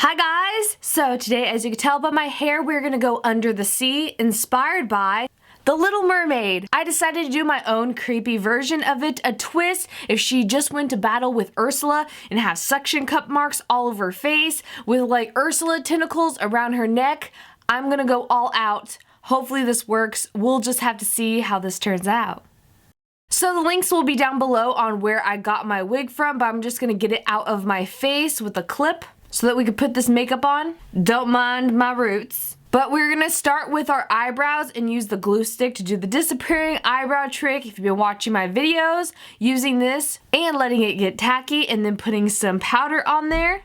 Hi guys! So today, as you can tell by my hair, we're gonna go under the sea, inspired by The Little Mermaid. I decided to do my own creepy version of it, a twist if she just went to battle with Ursula and has suction cup marks all over her face with like Ursula tentacles around her neck. I'm gonna go all out. Hopefully this works. We'll just have to see how this turns out. So the links will be down below on where I got my wig from, but I'm just gonna get it out of my face with a clip so that we could put this makeup on. Don't mind my roots. But we're gonna start with our eyebrows and use the glue stick to do the disappearing eyebrow trick. If you've been watching my videos, using this and letting it get tacky and then putting some powder on there.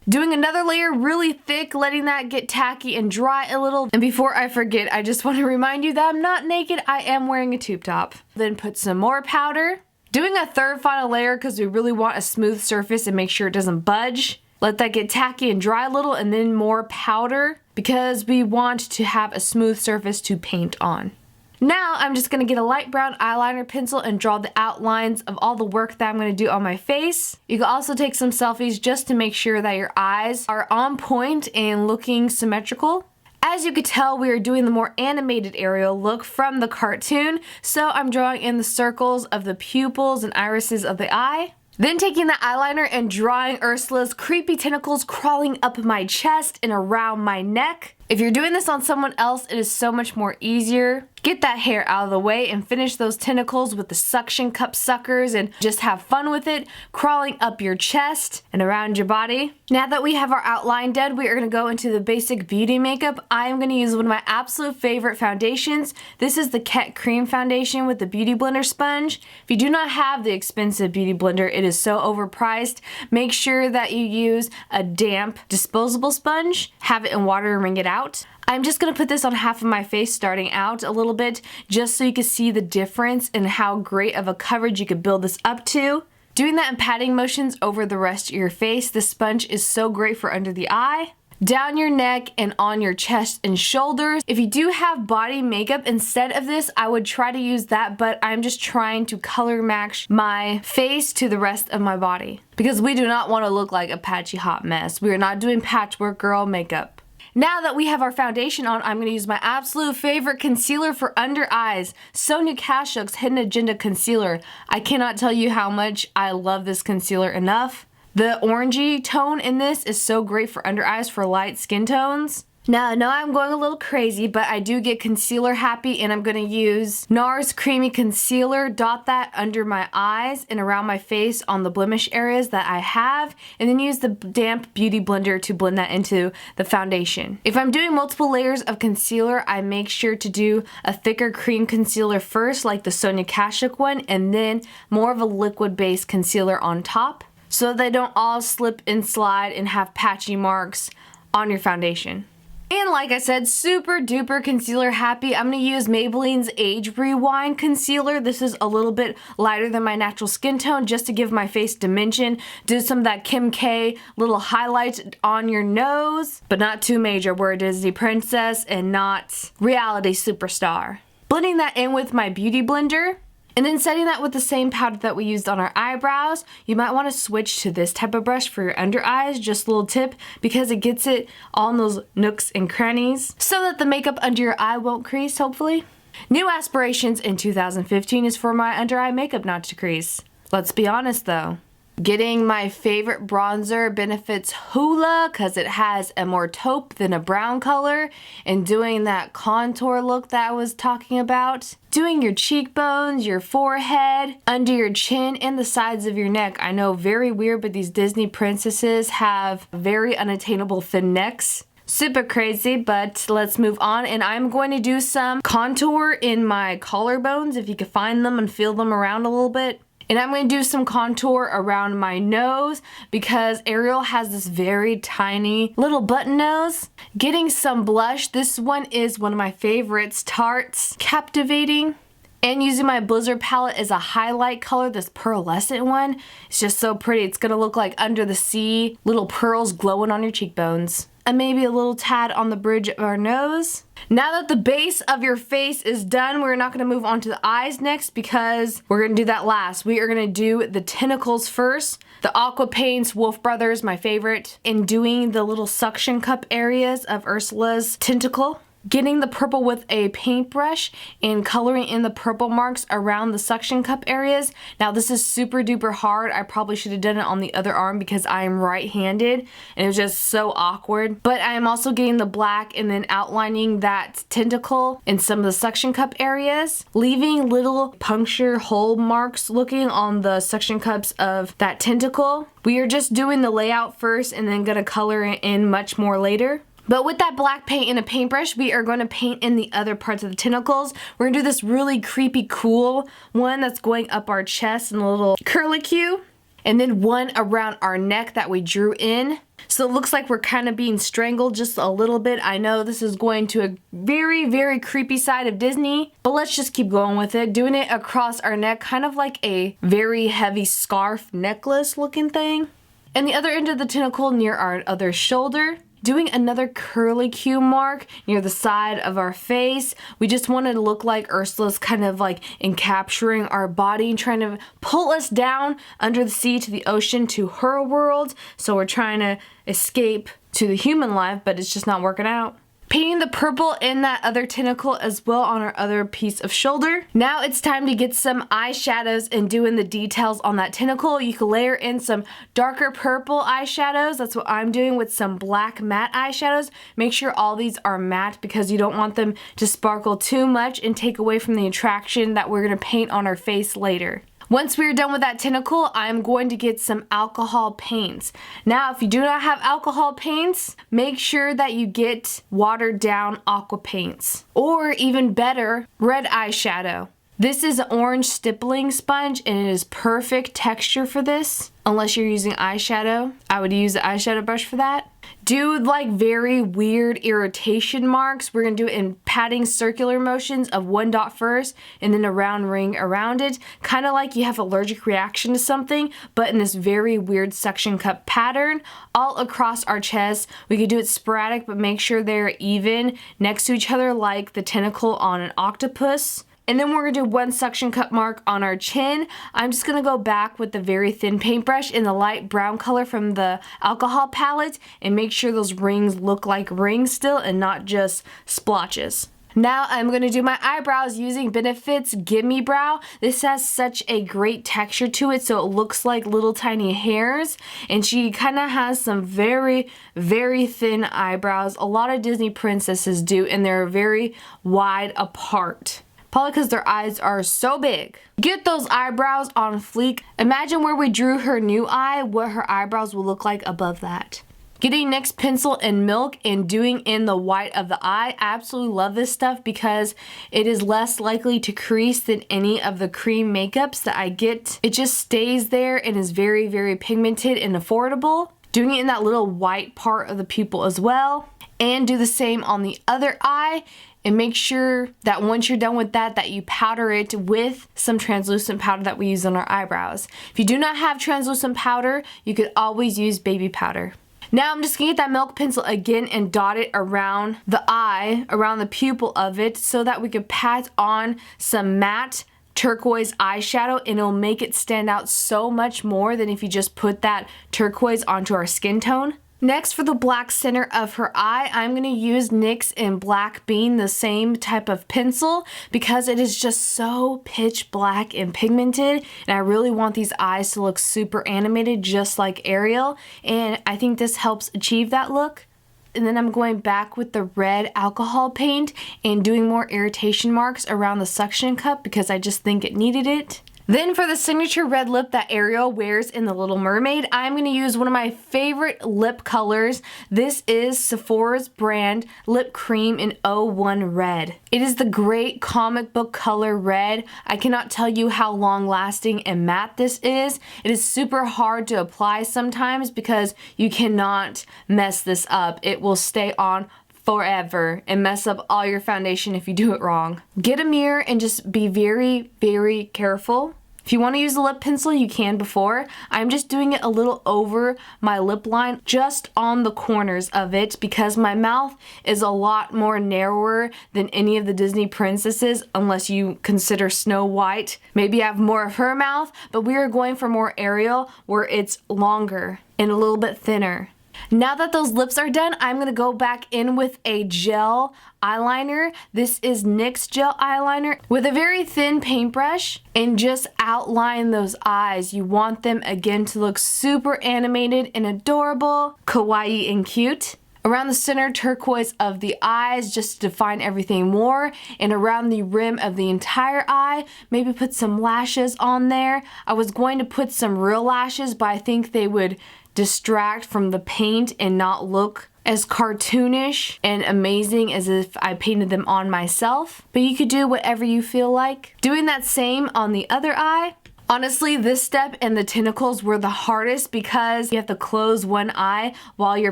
Doing another layer really thick, letting that get tacky and dry a little. And before I forget, I just want to remind you that I'm not naked, I am wearing a tube top. Then put some more powder. Doing a third final layer because we really want a smooth surface and make sure it doesn't budge. Let that get tacky and dry a little, and then more powder because we want to have a smooth surface to paint on. Now I'm just going to get a light brown eyeliner pencil and draw the outlines of all the work that I'm going to do on my face. You can also take some selfies just to make sure that your eyes are on point and looking symmetrical. As you could tell, we are doing the more animated Ariel look from the cartoon, so I'm drawing in the circles of the pupils and irises of the eye. Then taking the eyeliner and drawing Ursula's creepy tentacles crawling up my chest and around my neck. If you're doing this on someone else, it is so much more easier. Get that hair out of the way and finish those tentacles with the suction cup suckers and just have fun with it, crawling up your chest and around your body. Now that we have our outline done, we are going to go into the basic beauty makeup. I am going to use one of my absolute favorite foundations. This is the Creme foundation with the Beauty Blender sponge. If you do not have the expensive Beauty Blender, it is so overpriced. Make sure that you use a damp disposable sponge. Have it in water and wring it out. I'm just going to put this on half of my face starting out a little bit just so you can see the difference and how great of a coverage you could build this up to. Doing that in patting motions over the rest of your face. The sponge is so great for under the eye, down your neck, and on your chest and shoulders. If you do have body makeup instead of this, I would try to use that, but I'm just trying to color match my face to the rest of my body because we do not want to look like a patchy hot mess. We are not doing patchwork girl makeup. Now that we have our foundation on, I'm going to use my absolute favorite concealer for under eyes, Sonia Kashuk's Hidden Agenda Concealer. I cannot tell you how much I love this concealer enough. The orangey tone in this is so great for under eyes for light skin tones. Now, I know I'm going a little crazy, but I do get concealer happy, and I'm going to use NARS Creamy Concealer, dot that under my eyes and around my face on the blemish areas that I have, and then use the damp Beauty Blender to blend that into the foundation. If I'm doing multiple layers of concealer, I make sure to do a thicker cream concealer first, like the Sonia Kashuk one, and then more of a liquid-based concealer on top, so they don't all slip and slide and have patchy marks on your foundation. And like I said, super duper concealer happy. I'm going to use Maybelline's Age Rewind Concealer. This is a little bit lighter than my natural skin tone just to give my face dimension. Do some of that Kim K little highlights on your nose, but not too major. We're a Disney princess and not reality superstar. Blending that in with my Beauty Blender. And then setting that with the same powder that we used on our eyebrows. You might want to switch to this type of brush for your under eyes, just a little tip, because it gets it all in those nooks and crannies so that the makeup under your eye won't crease, hopefully. New aspirations in 2015 is for my under eye makeup not to crease. Let's be honest though. Getting my favorite bronzer benefits Hoola because it has a more taupe than a brown color, and doing that contour look that I was talking about. Doing your cheekbones, your forehead, under your chin, and the sides of your neck. I know, very weird, but these Disney princesses have very unattainable thin necks. Super crazy, but let's move on, and I'm going to do some contour in my collarbones if you can find them and feel them around a little bit. And I'm going to do some contour around my nose because Ariel has this very tiny little button nose. Getting some blush. This one is one of my favorites, Tart's Captivating. And using my Blizzard palette as a highlight color, this pearlescent one. It's just so pretty. It's going to look like under the sea, little pearls glowing on your cheekbones. And maybe a little tad on the bridge of our nose. Now that the base of your face is done, we're not going to move on to the eyes next because we're going to do that last. We are going to do the tentacles first. the aqua paints, Wolfe Brothers, my favorite, and doing the little suction cup areas of Ursula's tentacle. Getting the purple with a paintbrush and coloring in the purple marks around the suction cup areas. Now this is super duper hard. I probably should have done it on the other arm because I am right-handed and it was just so awkward. But I am also getting the black and then outlining that tentacle in some of the suction cup areas. Leaving little puncture hole marks looking on the suction cups of that tentacle. We are just doing the layout first and then gonna color it in much more later. But with that black paint and a paintbrush, we are going to paint in the other parts of the tentacles. We're going to do this really creepy cool one that's going up our chest in a little curlicue. And then one around our neck that we drew in. So it looks like we're kind of being strangled just a little bit. I know this is going to a very, very creepy side of Disney, but let's just keep going with it. Doing it across our neck, kind of like a very heavy scarf necklace looking thing. And the other end of the tentacle near our other shoulder. Doing another curlicue mark near the side of our face. We just wanted to look like Ursula's kind of like encapturing our body and trying to pull us down under the sea to the ocean to her world. So we're trying to escape to the human life, but it's just not working out. Painting the purple in that other tentacle as well on our other piece of shoulder. Now it's time to get some eyeshadows and doing the details on that tentacle. You can layer in some darker purple eyeshadows. That's what I'm doing with some black matte eyeshadows. Make sure all these are matte because you don't want them to sparkle too much and take away from the attraction that we're going to paint on our face later. Once we're done with that tentacle, I'm going to get some alcohol paints. Now, if you do not have alcohol paints, make sure that you get watered down aqua paints. Or even better, red eyeshadow. This is an orange stippling sponge and it is perfect texture for this. Unless you're using eyeshadow. I would use the eyeshadow brush for that. Do like very weird irritation marks. We're going to do it in patting circular motions of one dot first and then a round ring around it. Kind of like you have allergic reaction to something, but in this very weird suction cup pattern all across our chest. We could do it sporadic, but make sure they're even next to each other like the tentacle on an octopus. And then we're going to do one suction cup mark on our chin. I'm just going to go back with the very thin paintbrush in the light brown color from the alcohol palette and make sure those rings look like rings still and not just splotches. Now I'm going to do my eyebrows using Benefit's Gimme Brow. This has such a great texture to it, so it looks like little tiny hairs. And she kind of has some very, very thin eyebrows. A lot of Disney princesses do, and they're very wide apart. Probably because their eyes are so big. Get those eyebrows on fleek. Imagine where we drew her new eye, what her eyebrows will look like above that. Getting NYX pencil and milk and doing in the white of the eye. I absolutely love this stuff because it is less likely to crease than any of the cream makeups that I get. It just stays there and is very, very pigmented and affordable. Doing it in that little white part of the pupil as well. And do the same on the other eye. And make sure that once you're done with that, that you powder it with some translucent powder that we use on our eyebrows. If you do not have translucent powder, you could always use baby powder. Now I'm just gonna get that milk pencil again and dot it around the eye, around the pupil of it, so that we could pat on some matte turquoise eyeshadow and it'll make it stand out so much more than if you just put that turquoise onto our skin tone. Next, for the black center of her eye, I'm going to use NYX in Black Bean, the same type of pencil, because it is just so pitch black and pigmented, and I really want these eyes to look super animated just like Ariel, and I think this helps achieve that look. And then I'm going back with the red alcohol paint and doing more irritation marks around the suction cup because I just think it needed it. Then for the signature red lip that Ariel wears in The Little Mermaid, I'm going to use one of my favorite lip colors. This is Sephora's brand Lip Cream in 01 Red. It is the great comic book color red. I cannot tell you how long lasting and matte this is. It is super hard to apply sometimes because you cannot mess this up. It will stay on forever and mess up all your foundation if you do it wrong. Get a mirror and just be very, very careful If you want to use a lip pencil, you can before. I'm just doing it a little over my lip line, just on the corners of it, because my mouth is a lot more narrower than any of the Disney princesses, unless you consider Snow White. Maybe I have more of her mouth, but we are going for more Ariel, where it's longer and a little bit thinner. Now that those lips are done, I'm going to go back in with a gel eyeliner. This is NYX gel eyeliner with a very thin paintbrush, and just outline those eyes. You want them again to look super animated and adorable, kawaii and cute. Around the center turquoise of the eyes, just to define everything more, and around the rim of the entire eye, maybe put some lashes on there. I was going to put some real lashes, but I think they would distract from the paint and not look as cartoonish and amazing as if I painted them on myself. But you could do whatever you feel like. Doing that same on the other eye. Honestly, this step and the tentacles were the hardest because you have to close one eye while you're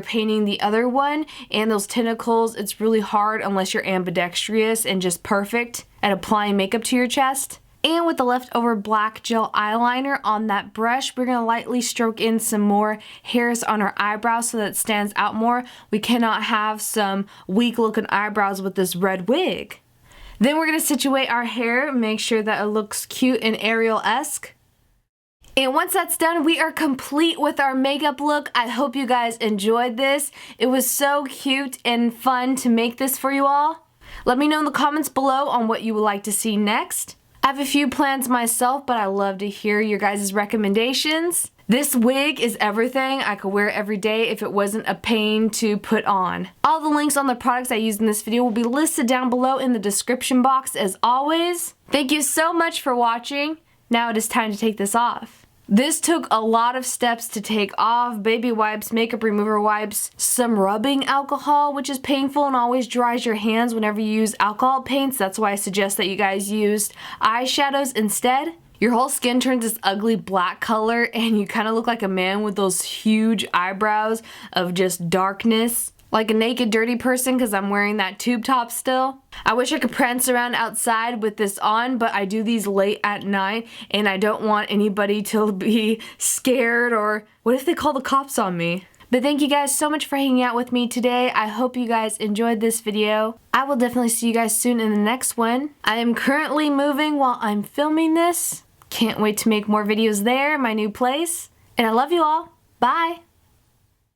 painting the other one, and those tentacles, it's really hard unless you're ambidextrous and just perfect at applying makeup to your chest. And with the leftover black gel eyeliner on that brush, we're going to lightly stroke in some more hairs on our eyebrows so that it stands out more. We cannot have some weak looking eyebrows with this red wig. Then we're going to situate our hair, make sure that it looks cute and Ariel-esque. And once that's done, we are complete with our makeup look. I hope you guys enjoyed this. It was so cute and fun to make this for you all. Let me know in the comments below on what you would like to see next. I have a few plans myself, but I love to hear your guys' recommendations. This wig is everything. I could wear it every day if it wasn't a pain to put on. All the links on the products I used in this video will be listed down below in the description box as always. Thank you so much for watching. Now it is time to take this off. This took a lot of steps to take off. Baby wipes, makeup remover wipes, some rubbing alcohol, which is painful and always dries your hands whenever you use alcohol paints. That's why I suggest that you guys use eyeshadows instead. Your whole skin turns this ugly black color and you kind of look like a man with those huge eyebrows of just darkness. Like a naked dirty person because I'm wearing that tube top still. I wish I could prance around outside with this on, but I do these late at night and I don't want anybody to be scared, or what if they call the cops on me? But thank you guys so much for hanging out with me today. I hope you guys enjoyed this video. I will definitely see you guys soon in the next one. I am currently moving while I'm filming this. Can't wait to make more videos there, my new place. And I love you all. Bye!